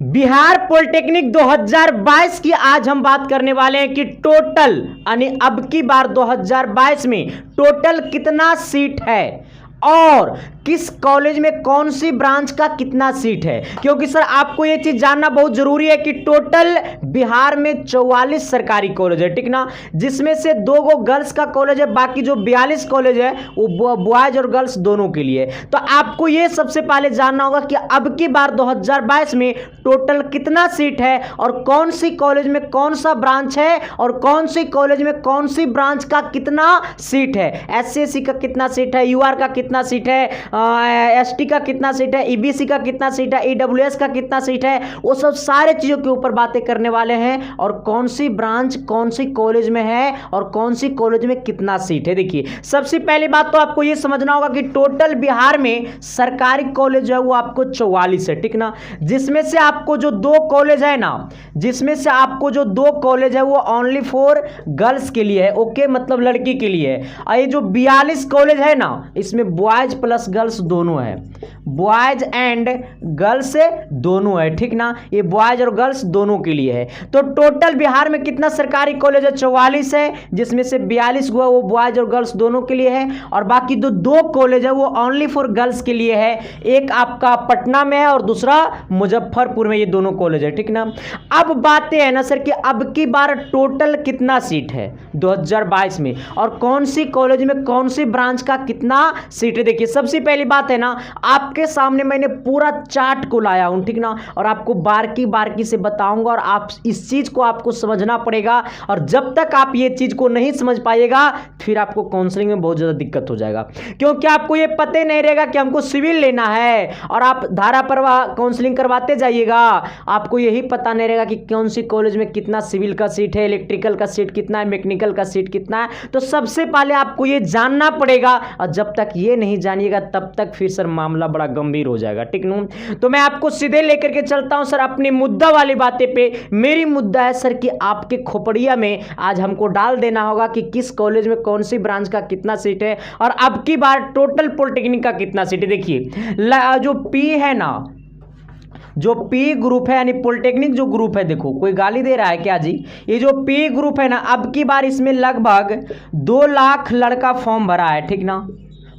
Bihar polytechnic 2022 की आज हम बात करने वाले हैं कि टोटल यानी अब की बार 2022 में टोटल कितना सीट है और किस कॉलेज में कौन सी ब्रांच का कितना सीट है। क्योंकि सर आपको यह चीज जानना बहुत जरूरी है कि टोटल बिहार में 44 सरकारी कॉलेज है, ठीक ना, जिसमें से 2 गर्ल्स का कॉलेज है, बाकी जो 42 कॉलेज है वो बॉयज और गर्ल्स दोनों के लिए। तो आपको यह सबसे पहले जानना होगा कि अब की बार 2022 में टोटल कितना सीट है और कौन सी कॉलेज में कौन सा ब्रांच है और कौन सी कॉलेज में कौन सी ब्रांच का कितना सीट है। SC/SC का कितना सीट है, UR का कितना सीट है, ST का कितना सीट है, EBC का कितना सीट है, EWS का कितना सीट है, वो सब सारे चीजों के ऊपर बातें करने वाले हैं और कौन सी ब्रांच कौन सी कॉलेज में है और कौन सी कॉलेज में कितना सीट है। देखिए सबसे पहली बात तो आपको यह समझना होगा कि टोटल बिहार में सरकारी कॉलेज जो है वो आपको 44 है, ठीक ना, जिसमें से आपको जो 2 कॉलेज है ना, जिसमें से आपको जो 2 कॉलेज है वो ओनली फॉर गर्ल्स के लिए है, ओके, मतलब लड़की के लिए है। और ये जो 42 कॉलेज है ना, इसमें बॉयज प्लस गर्ल्स दोनों है, बॉयज एंड गर्ल्स दोनों है, ठीक ना, ये बॉयज और गर्ल्स दोनों के लिए है। तो टोटल बिहार में कितना सरकारी कॉलेज है, 44 है, जिसमें से 42 वो बॉयज और गर्ल्स दोनों के लिए है और बाकी जो 2 कॉलेज है वो ओनली फॉर गर्ल्स के लिए है। एक आपका पटना में है और दूसरा मुजफ्फरपुर में, ये दोनों कॉलेज है, ठीक ना। अब बातें है ना सर कि अब की बार टोटल कितना सीट है 2022 में और कौन सी कॉलेज में कौन सी ब्रांच का कितना सीट है। देखिए सबसे पहली बात है ना, आपके सामने मैंने पूरा चार्ट को लाया हूं, ठीक ना, और आपको बारीकी बारीकी से बताऊंगा और आप इस चीज को आपको समझना पड़ेगा और जब तक आप ये चीज को नहीं समझ पाइएगा फिर आपको काउंसलिंग में बहुत ज्यादा दिक्कत हो जाएगा। क्योंकि आपको ये पता ही नहीं रहेगा कि हमको सिविल लेना है और आप धारा प्रवाह काउंसलिंग करवाते जाइएगा, आपको यही पता नहीं रहेगा कि कौन सी कॉलेज में कितना सिविल का सीट है, इलेक्ट्रिकल का सीट कितना है, मैकेनिकल का सीट कितना है। तो सबसे पहले आपको ये जानना पड़ेगा और जब तक ये नहीं जानिएगा तब तक फिर सर मामला बड़ा गंभीर हो जाएगा, ठीक ना। तो मैं आपको सीधे लेकर के चलता हूं सर अपनी मुद्दा वाली बातें पे। मेरी मुद्दा है सर कि आपके खोपड़िया में आज हमको डाल देना होगा कि किस कॉलेज में कौन सी ब्रांच का कितना सीट है और अब की बार टोटल पॉलिटेक्निक का कितना सीट है। देखिए जो पी है ना, जो पी ग्रुप है यानी पॉलिटेक्निक जो ग्रुप है, देखो कोई गाली दे रहा है क्या जी, ये जो पी ग्रुप है ना, अब की बार इसमें लगभग 2 लाख लड़का फॉर्म भरा है, ठीक ना,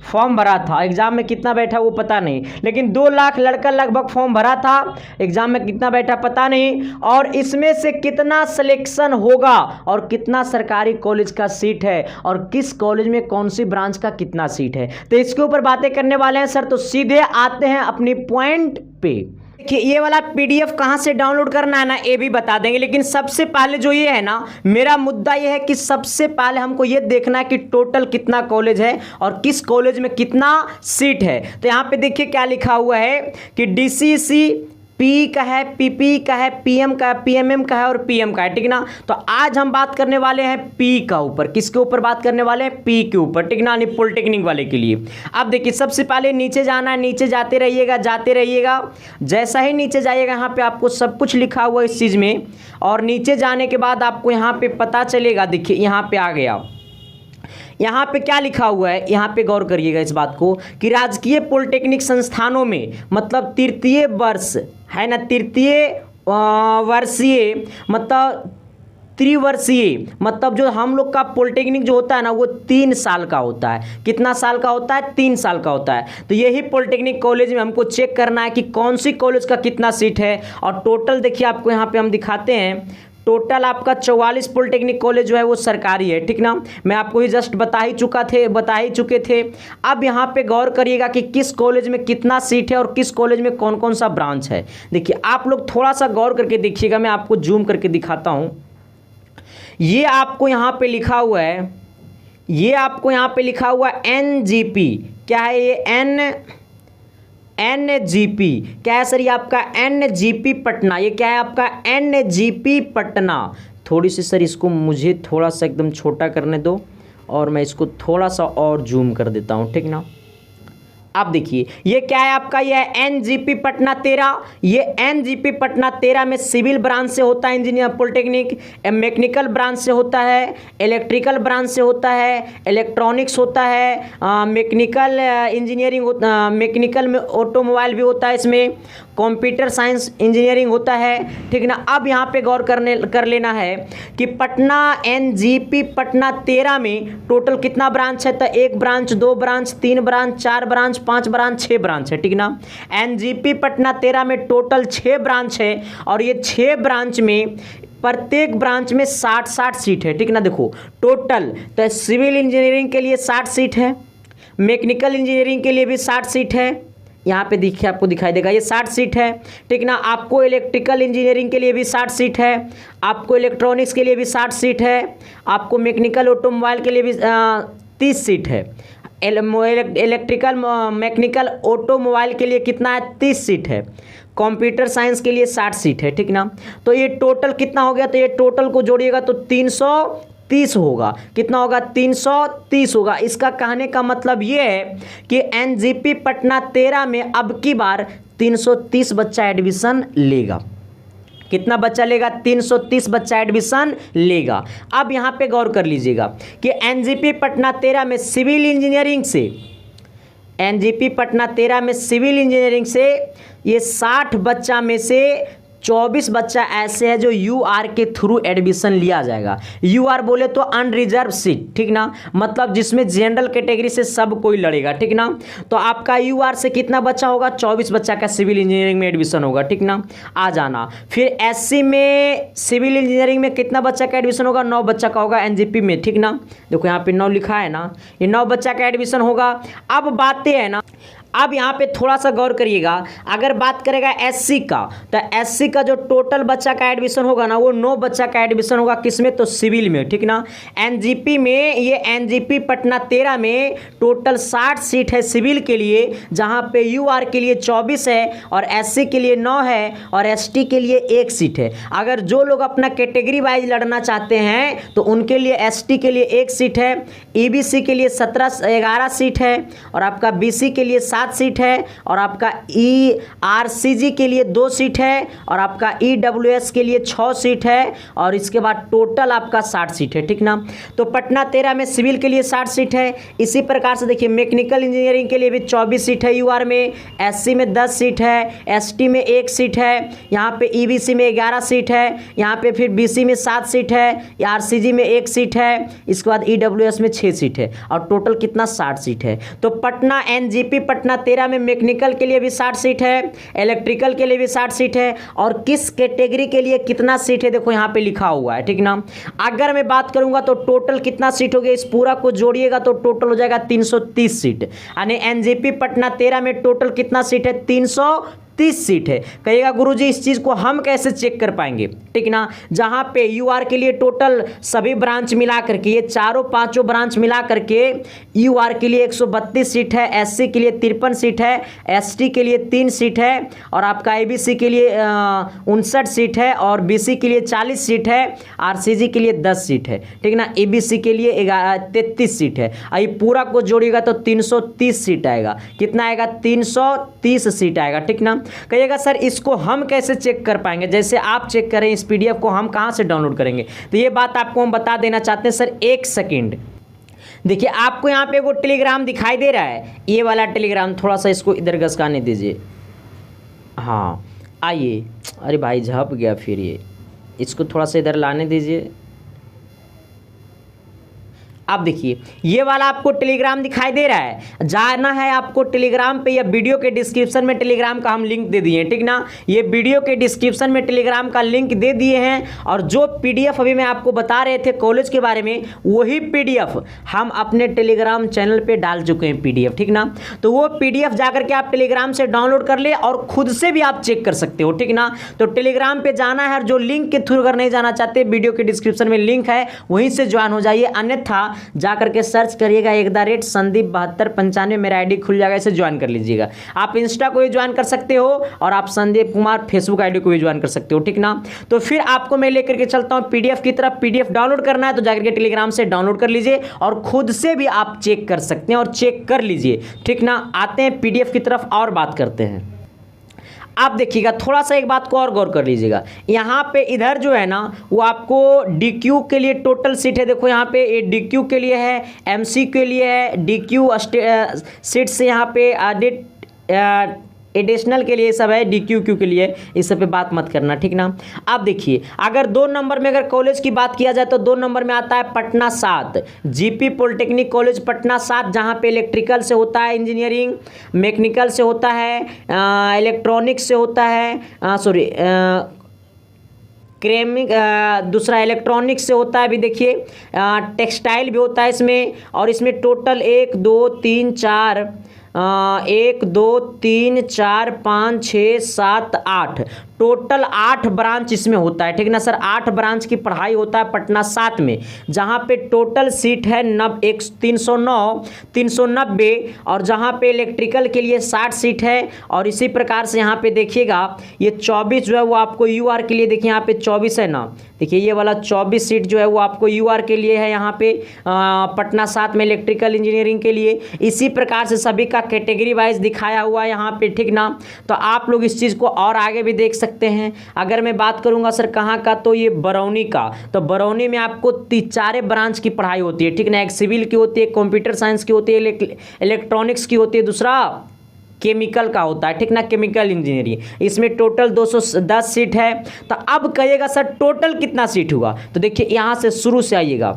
फॉर्म भरा था। एग्जाम में कितना बैठा वो पता नहीं, लेकिन 2 लाख लड़का लगभग फॉर्म भरा था। एग्जाम में कितना बैठा पता नहीं और इसमें से कितना सिलेक्शन होगा और कितना सरकारी कॉलेज का सीट है और किस कॉलेज में कौन सी ब्रांच का कितना सीट है, तो इसके ऊपर बातें करने वाले हैं सर। तो सीधे आते हैं अपनी पॉइंट पे। कि ये वाला PDF कहाँ से डाउनलोड करना है ना, ये भी बता देंगे, लेकिन सबसे पहले जो ये है ना, मेरा मुद्दा ये है कि सबसे पहले हमको ये देखना है कि टोटल कितना कॉलेज है और किस कॉलेज में कितना सीट है। तो यहाँ पे देखिए क्या लिखा हुआ है कि DCC पी का है, PP का है, PM का है, PMM का है और PM का है, ठीक ना। तो आज हम बात करने वाले हैं P का ऊपर, किसके ऊपर बात करने वाले हैं, P के ऊपर, ठीक ना, पॉलिटेक्निक वाले के लिए। अब देखिए सबसे पहले नीचे जाना है, नीचे जाते रहिएगा जाते रहिएगा, जैसा ही नीचे जाइएगा यहाँ पे आपको सब कुछ लिखा हुआ है इस चीज़ में और नीचे जाने के बाद आपको यहाँ पे पता चलेगा। देखिए यहाँ पे आ गया, यहाँ पे क्या लिखा हुआ है, यहाँ पे गौर करिएगा इस बात को कि राजकीय पॉलिटेक्निक संस्थानों में मतलब तृतीय वर्ष है ना, तृतीय वर्षीय मतलब त्रिवर्षीय, मतलब जो हम लोग का पॉलिटेक्निक जो होता है ना वो 3 साल का होता है। कितना साल का होता है, 3 साल का होता है। तो यही पॉलिटेक्निक कॉलेज में हमको चेक करना है कि कौन सी कॉलेज का कितना सीट है और टोटल देखिए आपको यहाँ पे हम दिखाते हैं, टोटल आपका 44 पॉलिटेक्निक कॉलेज जो है वो सरकारी है, ठीक ना। मैं आपको ही जस्ट बता ही चुके थे। अब यहाँ पे गौर करिएगा कि किस कॉलेज में कितना सीट है और किस कॉलेज में कौन कौन सा ब्रांच है। देखिए आप लोग थोड़ा सा गौर करके देखिएगा, मैं आपको जूम करके दिखाता हूँ। ये आपको यहाँ पे लिखा हुआ है, ये आपको यहाँ पे लिखा हुआ है NGP, क्या है ये NGP क्या है सर, ये आपका NGP पटना, ये क्या है आपका NGP पटना। थोड़ी सी सर इसको मुझे थोड़ा सा एकदम छोटा करने दो और मैं इसको थोड़ा सा और जूम कर देता हूँ, ठीक ना। अब देखिए ये क्या है आपका, ये है NGP पटना 13। ये NGP पटना 13 में सिविल ब्रांच से होता है इंजीनियर पॉलिटेक्निक, मैकेनिकल ब्रांच से होता है, इलेक्ट्रिकल ब्रांच से होता है, इलेक्ट्रॉनिक्स होता है, मैकेनिकल इंजीनियरिंग, मैकेनिकल में ऑटोमोबाइल भी होता है इसमें, कंप्यूटर साइंस इंजीनियरिंग होता है, ठीक ना। अब यहाँ पे गौर कर लेना है कि पटना एनजीपी पटना 13 में टोटल कितना ब्रांच है, तो 1 branch, 2 branch, 3 branch, 4 branch, 5 branch, 6 branch है, ठीक ना। एनजीपी पटना 13 में टोटल 6 ब्रांच है और ये 6 ब्रांच में प्रत्येक ब्रांच में 60-60 सीट है, ठीक ना। देखो टोटल तो सिविल इंजीनियरिंग के लिए 60 सीट है, मैकेनिकल इंजीनियरिंग के लिए भी 60 सीट है, यहाँ पे देखिए आपको दिखाई देगा ये 60 सीट है, ठीक ना। आपको इलेक्ट्रिकल इंजीनियरिंग के लिए भी 60 सीट है, आपको इलेक्ट्रॉनिक्स के लिए भी 60 सीट है, आपको मैकेनिकल ऑटोमोबाइल के लिए भी 30 सीट है, इलेक्ट्रिकल मैकेनिकल ऑटोमोबाइल के लिए कितना है, 30 सीट है, कंप्यूटर साइंस के लिए 60 सीट है, ठीक ना। तो ये टोटल कितना हो गया, तो ये टोटल को जोड़िएगा तो 330 होगा। कितना होगा, 330 होगा। इसका कहने का मतलब ये है कि एनजीपी पटना 13 में अब की बार 330 बच्चा एडमिशन लेगा। कितना बच्चा लेगा, 330 बच्चा एडमिशन लेगा। अब यहाँ पे गौर कर लीजिएगा कि एनजीपी पटना 13 में सिविल इंजीनियरिंग से, एनजीपी पटना 13 में सिविल इंजीनियरिंग से ये 60 बच्चा में से 24 बच्चा ऐसे है जो यूआर के थ्रू एडमिशन लिया जाएगा। यूआर बोले तो अनरिजर्व सीट, ठीक ना, मतलब जिसमें जनरल कैटेगरी से सब कोई लड़ेगा, ठीक ना। तो आपका यूआर से कितना बच्चा होगा, 24 बच्चा का सिविल इंजीनियरिंग में एडमिशन होगा, ठीक ना। आ जाना फिर एससी में सिविल इंजीनियरिंग में कितना बच्चा का एडमिशन होगा, 9 बच्चा का होगा एनजीपी में, ठीक ना। देखो यहाँ पे 9 लिखा है ना, ये 9 बच्चा का एडमिशन होगा। अब बातें है ना, अब यहाँ पे थोड़ा सा गौर करिएगा, अगर बात करेगा एससी का, तो एससी का जो टोटल बच्चा का एडमिशन होगा ना, वो 9 बच्चा का एडमिशन होगा, किसमें, तो सिविल में, ठीक ना। एनजीपी में, ये एनजीपी पटना 13 में टोटल 60 सीट है सिविल के लिए, जहाँ पे यूआर के लिए 24 है और एससी के लिए 9 है और एसटी के लिए 1 सीट है। अगर जो लोग अपना कैटेगरी वाइज लड़ना चाहते हैं तो उनके लिए एसटी के लिए 1 सीट है, ईबीसी के लिए 11 सीट है और आपका बीसी के लिए 7 सीट है और आपका ईआरसीजी के लिए 2 सीट है और आपका ईडब्ल्यूएस के लिए 6 सीट है और इसके बाद टोटल आपका 60 सीट है, ठीक ना। तो पटना 13 में सिविल के लिए 60 सीट है। इसी प्रकार से देखिए मैकेनिकल इंजीनियरिंग के लिए भी 24 सीट है यूआर में, एससी में 10 सीट है, एसटी में 1 सीट है, यहाँ पे ईबीसी में 11 सीट है, यहाँ पे फिर बीसी में 7 सीट है, आरसीजी में 1 सीट है, इसके बाद ईडब्ल्यूएस में 6 सीट है और टोटल कितना, 60 सीट है। तो पटना एनजीपी पटना 13 में मैकेनिकल के लिए भी 60 सीट है, इलेक्ट्रिकल के लिए भी 60 सीट है और किस कैटेगरी के लिए कितना सीट है देखो यहाँ पे लिखा हुआ है, ठीक ना। अगर मैं बात करूंगा तो टोटल कितना सीट हो गया, इस पूरा को जोड़िएगा तो टोटल हो जाएगा 330 सीट, यानी एनजीपी पटना 13 में टोटल कितना सीट है, 330 सीट है। कहिएगा गुरुजी इस चीज को हम कैसे चेक कर पाएंगे, ठीक ना। जहां पे यूआर के लिए टोटल सभी ब्रांच मिला करके, ये चारों पांचों ब्रांच मिला करके यूआर के लिए 132 सीट है, एससी के लिए 53 सीट है, एसटी के लिए 3 सीट है और आपका एबीसी के लिए 59 सीट है और बीसी के लिए 40 सीट है, आरसीजी के लिए 10 सीट है, ठीक ना। एबीसी के लिए 33 सीट है। ये पूरा को जोड़िएगा तो 330 सीट आएगा। कितना आएगा, 330 सीट आएगा, ठीक ना। कहिएगा सर इसको हम कैसे चेक कर पाएंगे, जैसे आप चेक करें इस पीडीएफ को हम कहां से डाउनलोड करेंगे, तो ये बात आपको हम बता देना चाहते हैं सर। 1 सेकंड देखिए, आपको यहां पे वो टेलीग्राम दिखाई दे रहा है, ये वाला टेलीग्राम, थोड़ा सा इसको इधर घसकाने दीजिए। हाँ आइए, अरे भाई झप गया, फिर ये इसको थोड़ा सा इधर लाने दीजिए। अब देखिए ये वाला आपको टेलीग्राम दिखाई दे रहा है, जाना है आपको टेलीग्राम पे, या वीडियो के डिस्क्रिप्शन में टेलीग्राम का हम लिंक दे दिए हैं, ठीक ना। ये वीडियो के डिस्क्रिप्शन में टेलीग्राम का लिंक दे दिए हैं और जो पीडीएफ अभी मैं आपको बता रहे थे कॉलेज के बारे में, वही पीडीएफ हम अपने टेलीग्राम चैनल पे डाल चुके हैं पीडीएफ, ठीक ना। तो वो पीडीएफ जाकर के आप टेलीग्राम से डाउनलोड कर ले और खुद से भी आप चेक कर सकते हो, ठीक ना। तो टेलीग्राम पे जाना है और जो लिंक के थ्रू अगर नहीं जाना चाहते, वीडियो के डिस्क्रिप्शन में लिंक है, वहीं से ज्वाइन हो जाइए, अन्यथा जाकर के सर्च करिएगा @संदीप 7295, मेरा आईडी खुल जाएगा, इसे ज्वाइन कर लीजिएगा। आप इंस्टा को भी ज्वाइन कर सकते हो और आप संदीप कुमार फेसबुक आईडी को भी ज्वाइन कर सकते हो, ठीक ना। तो फिर आपको मैं लेकर के चलता हूं पीडीएफ की तरफ। पीडीएफ डाउनलोड करना है तो जाकर के टेलीग्राम से डाउनलोड कर लीजिए और खुद से भी आप चेक कर सकते हैं और चेक कर लीजिए, ठीक ना। आते हैं पीडीएफ की तरफ और बात करते हैं। आप देखिएगा थोड़ा सा एक बात को और गौर कर लीजिएगा, यहाँ पे इधर जो है ना वो आपको डीक्यू के लिए टोटल सीट है, देखो यहाँ पे ये डीक्यू के लिए है, एमसी के लिए है, डीक्यू सीट से यहाँ पे एडिशनल के लिए सब है, DQ के लिए इस सब पे बात मत करना, ठीक ना। अब देखिए अगर 2 नंबर में अगर कॉलेज की बात किया जाए तो 2 नंबर में आता है Patna 7, GP polytechnic college Patna 7, जहाँ पे इलेक्ट्रिकल से होता है इंजीनियरिंग, मैकेनिकल से होता है, इलेक्ट्रॉनिक्स से होता है, दूसरा इलेक्ट्रॉनिक्स से होता है, अभी देखिए टेक्सटाइल भी होता है इसमें। और इसमें टोटल 1 2 3 4 1 2 3 4 5 6 7 8 टोटल 8 ब्रांच इसमें होता है, ठीक ना सर। 8 ब्रांच की पढ़ाई होता है पटना 7 में, जहाँ पे टोटल सीट है 309 390, और जहाँ पे इलेक्ट्रिकल के लिए 60 सीट है। और इसी प्रकार से यहाँ पे देखिएगा ये 24 जो है वो आपको UR के लिए, देखिए यहाँ पे 24 है ना, देखिए ये वाला 24 सीट जो है वो आपको UR के लिए है यहाँ पे पटना 7 में इलेक्ट्रिकल इंजीनियरिंग के लिए। इसी प्रकार से सभी का कैटेगरी वाइज दिखाया हुआ है यहाँ पे, ठीक ना। तो आप लोग इस चीज़ को और आगे भी देख सकते हैं। अगर मैं बात करूंगा सर कहाँ का, तो ये बरौनी का, तो बरौनी में आपको 4 ब्रांच की पढ़ाई होती है, ठीक ना। एक सिविल की होती है, कंप्यूटर साइंस की होती है, इलेक्ट्रॉनिक्स की होती है, दूसरा केमिकल का होता है, ठीक ना, केमिकल इंजीनियरिंग। इसमें टोटल 210 सीट है। तो अब कहिएगा सर टोटल कितना सीट हुआ, तो देखिए यहाँ से शुरू से आइएगा।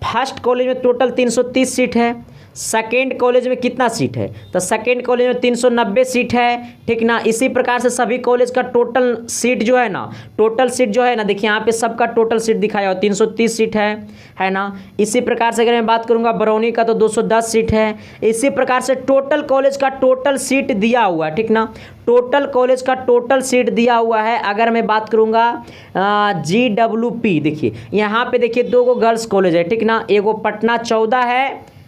फर्स्ट कॉलेज में टोटल 330 सीट है, सेकेंड कॉलेज में कितना सीट है, तो सेकेंड कॉलेज में 390 सीट है, ठीक ना। इसी प्रकार से सभी कॉलेज का टोटल सीट जो है ना, टोटल सीट जो है ना, देखिए यहाँ पे सबका टोटल सीट दिखाया हुआ 330 सीट है ना। इसी प्रकार से अगर मैं बात करूँगा बरौनी का तो 210 सीट है। इसी प्रकार से टोटल कॉलेज का टोटल सीट दिया हुआ है, ठीक ना। टोटल कॉलेज का टोटल सीट दिया हुआ है। अगर मैं बात करूँगा GWP, देखिए यहाँ पे देखिए 2 गर्ल्स कॉलेज है, ठीक ना। एगो पटना 14 है,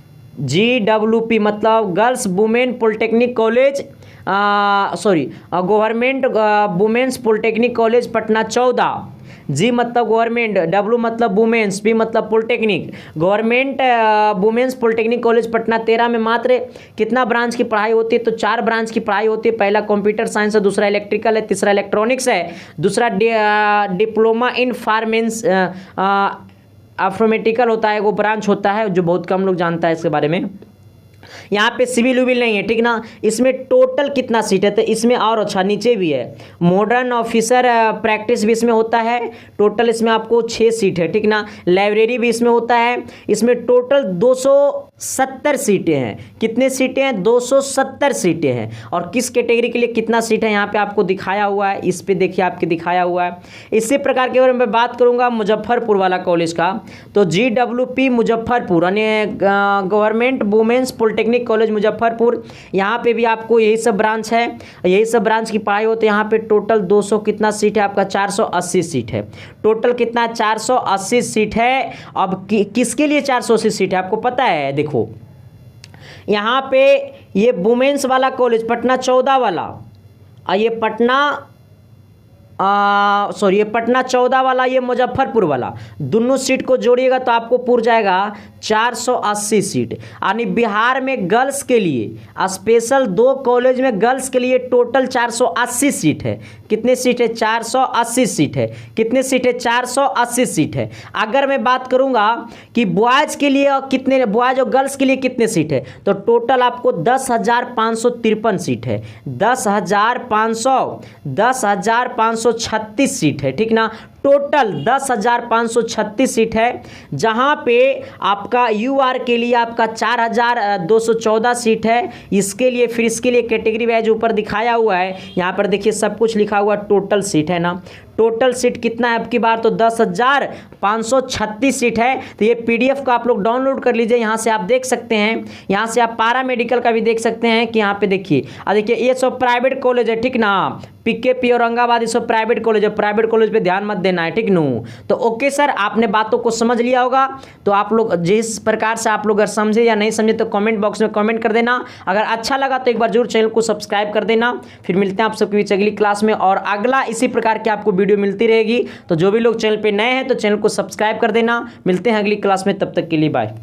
GWP मतलब girls women polytechnic college, government women's polytechnic college Patna 14। G मतलब गवर्नमेंट, W मतलब वुमेन्स, P मतलब polytechnic, government women's polytechnic college Patna 13 में मात्र कितना ब्रांच की पढ़ाई होती है, तो 4 ब्रांच की पढ़ाई होती है। पहला कंप्यूटर साइंस है, दूसरा इलेक्ट्रिकल है, तीसरा इलेक्ट्रॉनिक्स है, दूसरा डिप्लोमा इन फार्मेंस अफ्रोमेटिकल होता है, वो ब्रांच होता है जो बहुत कम लोग जानता है इसके बारे में। यहाँ पे सिविल उविल नहीं है, ठीक ना। इसमें टोटल कितना सीट है, तो इसमें और अच्छा नीचे भी है, मॉडर्न ऑफिसर प्रैक्टिस भी इसमें होता है। टोटल इसमें आपको 6 सीट है, ठीक ना। लाइब्रेरी भी इसमें होता है। इसमें टोटल 270 सीटें हैं। कितने सीटें हैं, 270 सीटें हैं। और किस कैटेगरी के लिए कितना सीट है यहाँ पे आपको दिखाया हुआ है, इस पे देखिए आपके दिखाया हुआ है। इसी प्रकार के अगर मैं बात करूँगा मुजफ्फरपुर वाला कॉलेज का, तो GWP मुजफ्फरपुर यानी government women's polytechnic college Muzaffarpur, यहाँ पे भी आपको यही सब ब्रांच है, यही सब ब्रांच की पढ़ाई होती है। यहाँ पे टोटल 200 कितना सीट है आपका, 480 सीट है। टोटल कितना, 480 सीट है। अब किसके लिए 480 सीट है आपको पता है, देखो यहाँ पे ये वुमेन्स वाला कॉलेज पटना 14 वाला, और ये ये पटना 14 वाला, ये मुजफ्फरपुर वाला, दोनों सीट को जोड़िएगा तो आपको पूर जाएगा 480 सीट। यानी बिहार में गर्ल्स के लिए स्पेशल 2 कॉलेज में गर्ल्स के लिए टोटल 480 सीट है। कितने सीट है, 480 सीट है। कितने सीट है, 480 सीट है। अगर मैं बात करूंगा कि बॉयज़ के लिए कितने, बॉयज़ और गर्ल्स के लिए कितने सीट है, तो टोटल आपको 10,553 सीट है। 10,536 सीट है, ठीक ना। टोटल 10,536 सीट है, जहां पे आपका UR के लिए आपका 4,214 सीट है। इसके लिए फिर इसके लिए कैटेगरी वाइज ऊपर दिखाया हुआ है, यहाँ पर देखिए सब कुछ लिखा हुआ टोटल सीट है ना। टोटल सीट कितना है आपकी बार, तो 10,536 सीट है। तो ये PDF को आप लोग डाउनलोड कर लीजिए, यहाँ से आप देख सकते हैं। यहाँ से आप पारा मेडिकल का भी देख सकते हैं कि यहाँ पे देखिए, देखिए ये सब प्राइवेट कॉलेज है, ठीक ना। PKP औरंगाबाद ये सब प्राइवेट कॉलेज है, प्राइवेट कॉलेज पे ध्यान मत देना है, ठीक नू। तो ओके सर, आपने बातों को समझ लिया होगा। तो आप लोग जिस प्रकार से आप लोग अगर समझे या नहीं समझे तो कमेंट बॉक्स में कमेंट कर देना। अगर अच्छा लगा तो एक बार जरूर चैनल को सब्सक्राइब कर देना। फिर मिलते हैं आप सबके बीच अगली क्लास में, और अगला इसी प्रकार की आपको वीडियो मिलती रहेगी। तो जो भी लोग चैनल पे नए हैं तो चैनल को सब्सक्राइब कर देना। मिलते हैं अगली क्लास में, तब तक के लिए बाय।